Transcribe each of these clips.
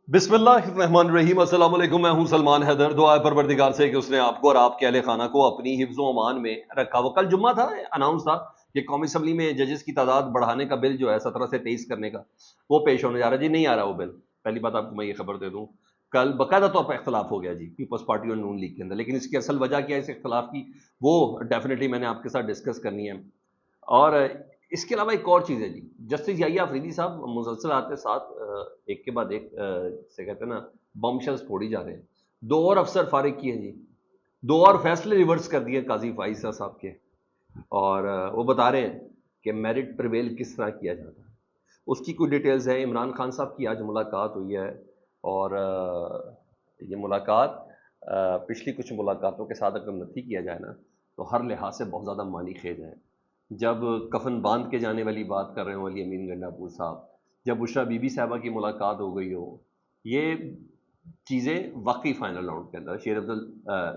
बिस्मिल्लाहिर्रहमानिर्रहीम। अस्सलाम वालेकुम। मैं हूं सलमान हैदर। दुआ है परवरदिगार से कि उसने आपको और आपके अहले खाना को अपनी हिफ्ज़ व अमान में रखा हो। कल जुम्मा था, अनाउंस था कि कौमी असम्बली में जजेस की तादाद बढ़ाने का बिल जो है 17 से 23 करने का वो पेश होने जा रहा है जी। नहीं आ रहा वो बिल। पहली बात आपको मैं ये खबर दे दूं, कल बाकायदा तौर पर इख्तलाफ हो गया जी पीपल्स पार्टी और नून लीग के अंदर। लेकिन इसकी असल वजह क्या है इस इख्तलाफ की, वो डेफिनेटली मैंने आपके साथ डिस्कस करनी है। और इसके अलावा एक और चीज़ है जी, जस्टिस याहिया अफरीदी साहब मुसलसल आते साथ एक के बाद एक से कहते हैं ना बमशेल्स फोड़ी जा रहे हैं। दो और अफसर फारिग किए जी, दो और फैसले रिवर्स कर दिए काजी फाइजा साहब के। और वो बता रहे हैं कि मेरिट प्रिवेल किस तरह किया जाता है, उसकी कुछ डिटेल्स है। इमरान खान साहब की आज मुलाकात हुई है और ये मुलाकात पिछली कुछ मुलाकातों के साथ अगर नथी किया जाए ना तो हर लिहाज से बहुत ज़्यादा मानी खेज है। जब कफन बांध के जाने वाली बात कर रहे हो अली अमीन गंडापुर साहब, जब बुशरा बीबी साहबा की मुलाकात हो गई हो, ये चीज़ें वाकई फाइनल राउंड के अंदर शेर अब्दुल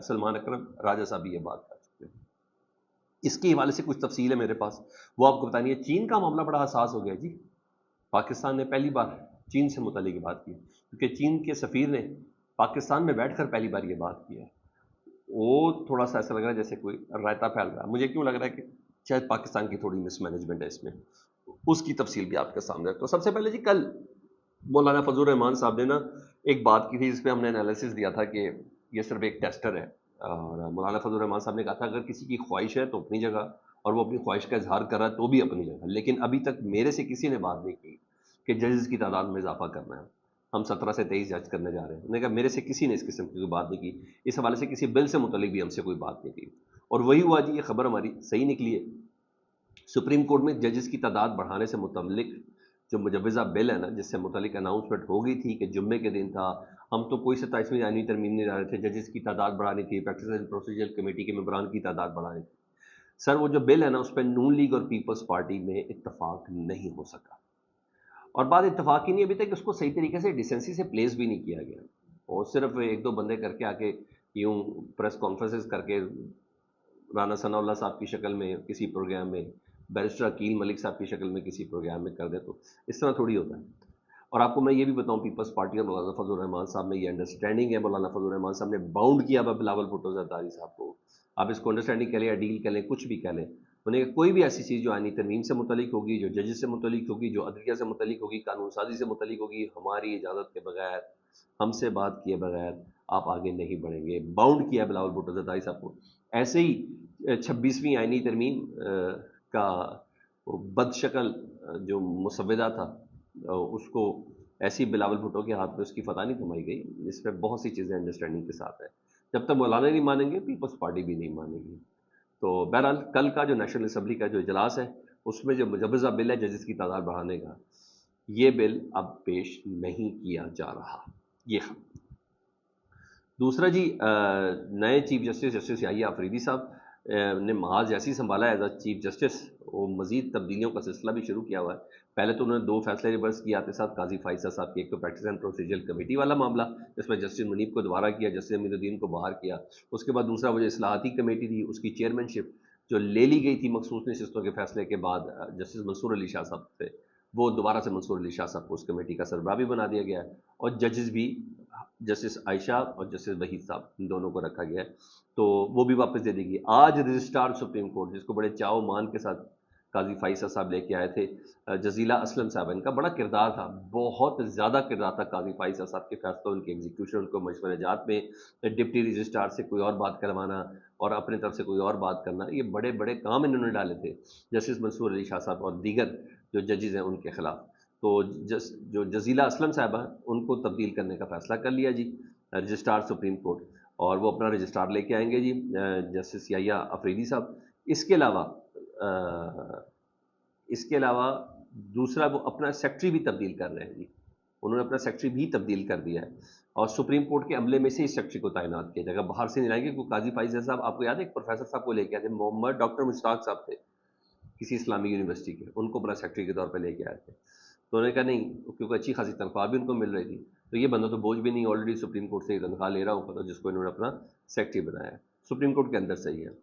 सलमान अकरम राजा साहब भी ये बात कर चुके हैं। इसके हवाले से कुछ तफसील है मेरे पास, वो आपको बतानी है। चीन का मामला बड़ा हसास हो गया जी। पाकिस्तान ने पहली बार चीन से मुतल्लिक बात की, क्योंकि चीन के सफ़ीर ने पाकिस्तान में बैठकर पहली बार ये बात की है। वो थोड़ा सा ऐसा लग रहा है जैसे कोई रायता फैल रहा है। मुझे क्यों लग रहा है कि शायद पाकिस्तान की थोड़ी मिसमैनेजमेंट है इसमें, उसकी तफसील भी आपके सामने। तो सबसे पहले जी, कल मौलाना फजल रहमान साहब ने ना एक बात की थी, जिसपे हमने एनालिसिस दिया था कि ये सिर्फ एक टेस्टर है। और मौलाना फजल रहमान साहब ने कहा था अगर किसी की ख्वाहिश है तो अपनी जगह, और वो अपनी ख्वाहिश का इजहार कर रहा है तो भी अपनी जगह। लेकिन अभी तक मेरे से किसी ने बात नहीं की कि जजेस की तादाद में इजाफा करना है, हम 17 से 23 जज करने जा रहे हैं। मैंने कहा मेरे से किसी ने इस किस्म की कोई बात नहीं की, इस हवाले से किसी बिल से मुतल्लिक भी हमसे कोई बात नहीं की। और वही हुआ जी, ये खबर हमारी सही निकली है। सुप्रीम कोर्ट में जजेस की तादाद बढ़ाने से मुतल्लिक जो मुजवज़ा बिल है ना, जिससे मुतल्लिक अनाउंसमेंट हो गई थी कि जुम्मे के दिन था, हम तो कोई 27वीं आईनी तरमीम नहीं ला रहे थे, जजेस की तादाद बढ़ानी थी, प्रैक्टिस एंड प्रोसीजर कमेटी के मेंबरान की तादाद बढ़ानी थी। सर वो जो बिल है ना, उस पर नून लीग और पीपल्स पार्टी में इत्तफाक नहीं हो सका। और बात इत्तफाक ही नहीं, अभी तक उसको सही तरीके से डिसेंसी से प्लेस भी नहीं किया गया। और सिर्फ एक दो बंदे करके आके यूं प्रेस कॉन्फ्रेंसेस करके राना सनाउल्लाह साहब की शक्ल में किसी प्रोग्राम में, बैरिस्टर अकील मलिक साहब की शक्ल में किसी प्रोग्राम में कर दे, तो इस तरह थोड़ी होता है। और आपको मैं ये भी बताऊं, पीपल्स पार्टी और मौलाना फजल रहमान साहब में ये अंडरस्टैंडिंग है। मौलाना फजल रहमान साहब ने बाउंड किया हुआ बिलावल भुट्टो जरदारी साहब को। आप इसको अंडरस्टैंडिंग कह लें या डील कह लें, कुछ भी कह लें, उन्हें कोई भी ऐसी चीज़ जो आनी तरमीम से मुतलिक होगी, जो जजेस से मुतलिक होगी, जो अदलिया से मुतलिक होगी, कानून साजी से मुतलिक होगी, हमारी इजाज़त के बगैर, हमसे बात किए बगैर आप आगे नहीं बढ़ेंगे। बाउंड किया बिलावल भुट्टो जरदारी साहब को। ऐसे ही 26वीं आईनी तरमीम का वो बदशकल जो मुसविदा था, उसको ऐसी बिलावल भुट्टो के हाथ में उसकी फतह नहीं थमाई गई। इस पर बहुत सी चीज़ें अंडरस्टैंडिंग के साथ है। जब तक मौलाना नहीं मानेंगे, पीपल्स पार्टी भी नहीं मानेगी। तो बहरहाल कल का जो नेशनल असम्बली का जो इजलास है, उसमें जो मुजवज़ा बिल है जजेस की तादाद बढ़ाने का, ये बिल अब पेश नहीं किया जा रहा। ये दूसरा जी, नए chief justice justice Yahya Afridi साहब ने महाज जैसे ही संभाला एज अ चीफ जस्टिस, वो मजीद तब्दीलियों का सिलसिला भी शुरू किया हुआ है। पहले तो उन्होंने दो फैसले रिवर्स किए आते साथ काजी फाइजा साहब की। एक तो प्रैक्टिस एंड प्रोसीजर कमेटी वाला मामला, जिसमें जस्टिस मुनीब को दोबारा किया, जस्टिस अमीरुद्दीन को बाहर किया। उसके बाद दूसरा वो जो इस्लाहाती कमेटी थी, उसकी चेयरमैनशिप जो ले ली गई थी मखसूस नशिस्तों के फैसले के बाद जस्टिस मंसूर अली शाह साहब से, वो दोबारा से मंसूर अली शाह साहब को उस कमेटी का सरबराह भी बना दिया गया है। और जजेस भी जस्टिस आयशा और जस्टिस वहीद साहब, इन दोनों को रखा गया है, तो वो भी वापस दे देगी। आज रजिस्ट्रार सुप्रीम कोर्ट, जिसको बड़े चाव मान के साथ काजी फाइसा साहब लेके आए थे, जजीला असलम साहब, इनका बड़ा किरदार था, बहुत ज़्यादा किरदार था काजी फाइसा साहब के फैसलों, उनके एग्जीक्यूशन, उनको मशवरे जात में डिप्टी रजिस्ट्रार से कोई और बात करवाना और अपने तरफ से कोई और बात करना, ये बड़े बड़े काम इन्होंने डाले थे जस्टिस मंसूर अली शाह साहब और दीगर जो जजेज हैं उनके खिलाफ। तो जो जजीला असलम साहबा, उनको तब्दील करने का फैसला कर लिया जी रजिस्ट्रार सुप्रीम कोर्ट, और वो अपना रजिस्ट्रार लेके आएंगे जी जस्टिस याहिया अफरीदी साहब। इसके अलावा इसके अलावा दूसरा, वो अपना सेक्रेटरी भी तब्दील कर रहे हैं जी। उन्होंने अपना सेक्रेटरी भी तब्दील कर दिया है, और सुप्रीम कोर्ट के अमले में से ही सेक्रेटरी को तैनात किया जाएगा, बाहर से नहीं लाएंगे। क्योंकि काजी फाइजा साहब, आपको याद है एक प्रोफेसर साहब को लेके आए थे, मोहम्मद डॉक्टर मुश्ताक साहब थे किसी इस्लामी यूनिवर्सिटी के, उनको अपना सेक्रेटरी के तौर पर लेके आए थे। तो उन्होंने कहा नहीं, क्योंकि अच्छी खासी तनख्वाह भी उनको मिल रही थी, तो ये बंदा तो बोझ भी नहीं, ऑलरेडी सुप्रीम कोर्ट से तनख्वाह ले रहा होगा, तो जिसको इन्होंने अपना सेक्रेटरी बनाया है, सुप्रीम कोर्ट के अंदर सही है।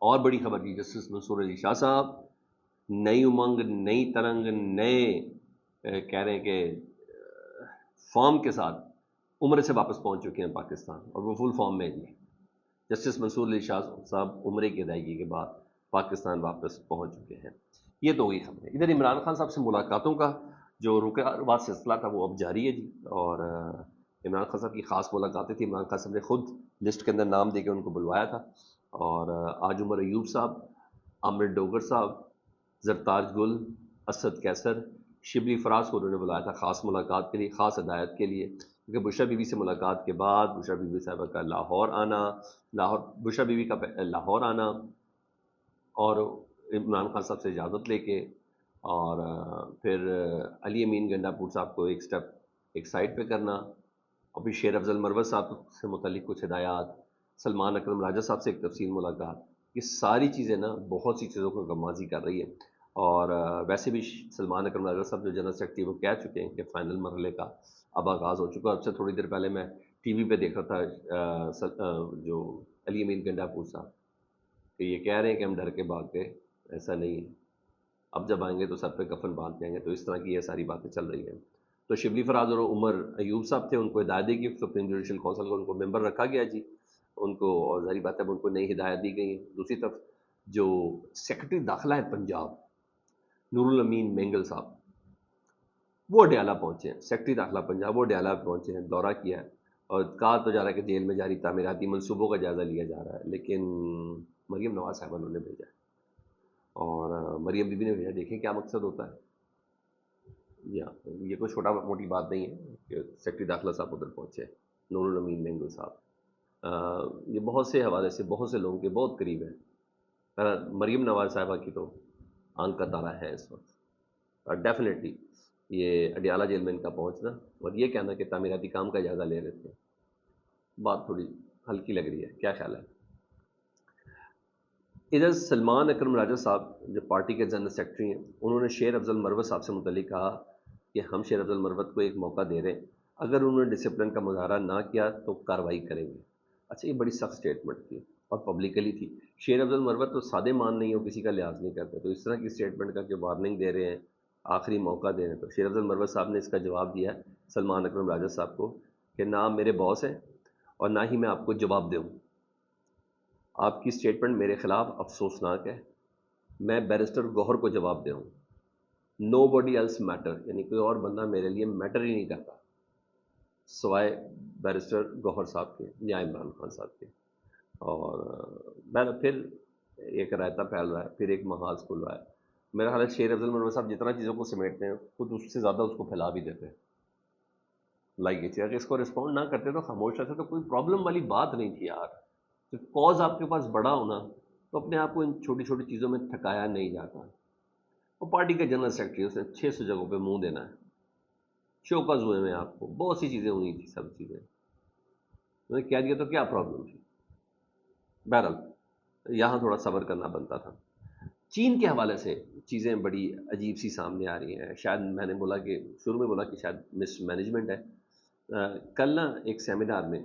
और बड़ी खबर की, जस्टिस मंसूर अली शाह साहब, नई उमंग, नई तरंग, नए कह रहे हैं कि فارم کے ساتھ عمرے سے واپس پہنچ چکے ہیں پاکستان، اور وہ فل فارم میں جی جسٹس منصور علی شاہ صاحب عمرے کی ادائیگی کے بعد پاکستان واپس پہنچ چکے ہیں۔ یہ تو وہی خبر ہے۔ ادھر عمران خان صاحب سے ملاقاتوں کا جو رکاوٹ سلسلہ تھا وہ اب جاری ہے جی، اور عمران خان صاحب کی خاص ملاقاتیں تھیں۔ عمران خان صاحب نے خود لسٹ کے اندر نام دے کے ان کو بلوایا تھا، اور آج عمر ایوب صاحب، عامر ڈوگر صاحب، زرتاج گل، اسد کیسر، شبلی فراز کو انہوں نے بلایا تھا خاص ملاقات کے لیے، خاص ہدایت کے لیے، کیونکہ بشرا بی بی سے ملاقات کے بعد بشرا بی بی صاحبہ کا بشرا بی بی کا لاہور آنا، اور عمران خان صاحب سے اجازت لے کے، اور پھر علی امین گنڈا پور صاحب کو ایک سٹیپ ایک سائڈ پہ کرنا، اور پھر شیر افضل مروت صاحب سے متعلق کچھ ہدایات، سلمان اکرم راجہ صاحب سے ایک تفصیل ملاقات، یہ ساری چیزیں نا بہت سی چیزوں کو غمازی کر رہی ہے۔ اور ویسے بھی سلمان اکرم راجہ صاحب جو جنرل سیکرٹری وہ کہہ چکے ہیں کہ فائنل مرحلے کا اب آغاز ہو چکا ہے۔ اب سے تھوڑی دیر پہلے میں ٹی وی پہ دیکھ رہا تھا جو علی امین گنڈا پور صاحب کہ یہ کہہ رہے ہیں کہ ہم ڈر کے بھاگ گئے، ایسا نہیں ہے، اب جب آئیں گے تو سر پہ کفن باندھ کے آئیں گے، تو اس طرح کی یہ ساری باتیں چل رہی ہیں۔ تو شبلی فراز اور عمر ایوب صاحب تھے، ان کو ہدایت دی گئی سپریم جوڈیشل کونسل کو، ان کو ممبر رکھا گیا جی ان کو، اور ظاہری بات ہے اب ان کو نئی ہدایت دی گئی ہیں۔ دوسری طرف جو سیکرٹری داخلہ ہے پنجاب نور الامین مینگل صاحب، وہ اڈیالہ پہنچے ہیں، سیکرٹری داخلہ پنجاب وہ اڈیالہ پہنچے ہیں، دورہ کیا ہے، اور کہا تو جا رہا ہے کہ جیل میں جاری تعمیراتی منصوبوں کا جائزہ لیا جا رہا ہے، لیکن مریم نواز صاحبہ انہوں نے بھیجا ہے، اور مریم بی بی نے بھیجا، دیکھیں کیا مقصد ہوتا ہے۔ یہ کوئی چھوٹا موٹی بات نہیں ہے کہ سیکرٹری داخلہ صاحب ادھر پہنچے، نور الامین مینگل صاحب، یہ بہت سے حوالے سے بہت سے لوگوں کے بہت قریب ہیں۔ مریم نواز صاحبہ کی تو آنکھ کا تارا ہے اس وقت، اور ڈیفینیٹلی یہ اڈیالہ جیل میں ان کا پہنچنا اور یہ کہنا کہ تعمیراتی کام کا جائزہ لے رہے تھے، بات تھوڑی ہلکی لگ رہی ہے، کیا خیال ہے؟ ادھر سلمان اکرم راجہ صاحب جو پارٹی کے جنرل سیکرٹری ہیں، انہوں نے شیر افضل مروت صاحب سے متعلق کہا کہ ہم شیر افضل مروت کو ایک موقع دے رہے ہیں، اگر انہوں نے ڈسپلن کا مظاہرہ نہ کیا تو کارروائی کریں گے۔ اچھا، یہ بڑی سخت سٹیٹمنٹ تھی اور پبلکلی تھی۔ شیر افضل مروت تو سادے مان نہیں ہو، کسی کا لحاظ نہیں کرتے، تو اس طرح کی سٹیٹمنٹ کا کہ وارننگ دے رہے ہیں، آخری موقع دے رہے ہیں، تو شیر افضل مروت صاحب نے اس کا جواب دیا ہے سلمان اکرم راجہ صاحب کو کہ نہ آپ میرے باس ہیں اور نہ ہی میں آپ کو جواب دوں، آپ کی سٹیٹمنٹ میرے خلاف افسوسناک ہے، میں بیرسٹر گوہر کو جواب دوں، نو باڈی ایلس میٹر، یعنی کوئی اور بندہ میرے لیے میٹر ہی نہیں کرتا سوائے بیرسٹر گوہر صاحب کے یا عمران خان صاحب کے۔ اور میں پھر ایک رائتا پھیل رہا ہے، پھر ایک محاذ کھل رہا ہے۔ میرا خیال ہے شیر افضل مروت صاحب جتنا چیزوں کو سمیٹتے ہیں خود اس سے زیادہ اس کو پھیلا بھی دیتے ہیں، لائک یہ اگر اس کو رسپونڈ نہ کرتے تو خاموش رہتے تو کوئی پرابلم والی بات نہیں تھی یار۔ تو کاز آپ کے پاس بڑا ہونا تو اپنے آپ کو ان چھوٹی چھوٹی چیزوں میں تھکایا نہیں جاتا۔ وہ پارٹی کا جنرل سیکرٹری، اس نے 600 جگہوں پہ منہ دینا ہے، شوکاز ہوئے میں آپ کو بہت سی چیزیں ہوئی تھی، سب چیزیں انہوں نے کہہ دیا تو کیا پرابلم تھی؟ بہرحال یہاں تھوڑا صبر کرنا بنتا تھا۔ چین کے حوالے سے چیزیں بڑی عجیب سی سامنے آ رہی ہیں، شاید میں نے بولا کہ شروع میں بولا کہ شاید مس مینجمنٹ ہے۔ کل نا ایک سیمینار میں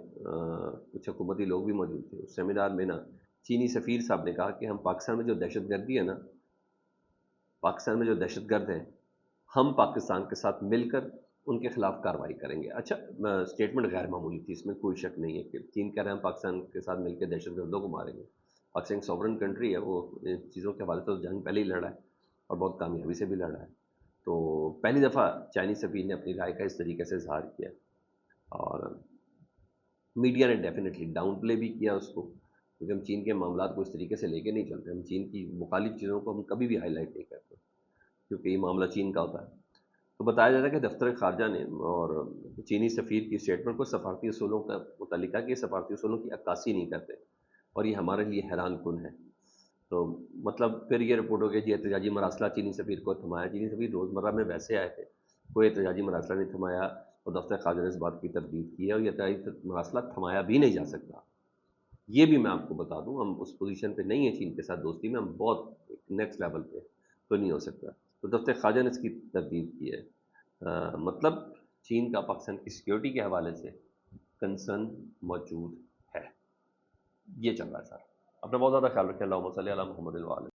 کچھ حکومتی لوگ بھی موجود تھے، اس سیمینار میں نا چینی سفیر صاحب نے کہا کہ ہم پاکستان میں جو دہشت گردی ہے نا، پاکستان میں جو دہشت گرد ہیں، ہم پاکستان کے ساتھ مل کر ان کے خلاف کارروائی کریں گے۔ اچھا، اسٹیٹمنٹ غیر معمولی تھی، اس میں کوئی شک نہیں ہے کہ چین کہہ رہے ہیں ہم پاکستان کے ساتھ مل کے دہشت گردوں کو ماریں گے۔ پاکستان ایک سوورن کنٹری ہے، وہ ان چیزوں کے حوالے سے جنگ پہلے ہی لڑا ہے اور بہت کامیابی سے بھی لڑا ہے۔ تو پہلی دفعہ چائنی سفیر نے اپنی رائے کا اس طریقے سے اظہار کیا، اور میڈیا نے ڈیفینیٹلی ڈاؤن پلے بھی کیا اس کو، کیونکہ ہم چین کے معاملات کو اس طریقے سے لے کے نہیں چلتے، ہم چین کی مخالف چیزوں کو ہم کبھی بھی ہائی لائٹ نہیں کرتے کیونکہ یہ معاملہ چین کا ہوتا ہے۔ تو بتایا جاتا ہے کہ دفتر خارجہ نے اور چینی سفیر کی اسٹیٹمنٹ کو سفارتی اصولوں کا متعلقہ کہ سفارتی اصولوں کی عکاسی نہیں کرتے اور یہ ہمارے لیے حیران کن ہے۔ تو مطلب پھر یہ رپورٹ ہو گئی جی احتجاجی مراسلہ چینی سفیر کو تھمایا، چینی سفیر روزمرہ میں ویسے آئے تھے، کوئی احتجاجی مراسلہ نہیں تھمایا، اور دفتر خارجہ نے اس بات کی تردید کی ہے، اور یہ احتجاجی مراسلہ تھمایا بھی نہیں جا سکتا۔ یہ بھی میں آپ کو بتا دوں، ہم اس پوزیشن پہ نہیں ہیں چین کے ساتھ دوستی میں، ہم بہت نیکسٹ لیول پہ تو نہیں ہو سکتا، تو دفتر خارجہ نے اس کی تردید کی ہے۔ مطلب چین کا پاکستان کی سیکیورٹی کے حوالے سے کنسرن موجود ہے، یہ چل رہا ہے سر۔ اپنا بہت زیادہ خیال رکھیں، اللہم صلی علی محمد وعلی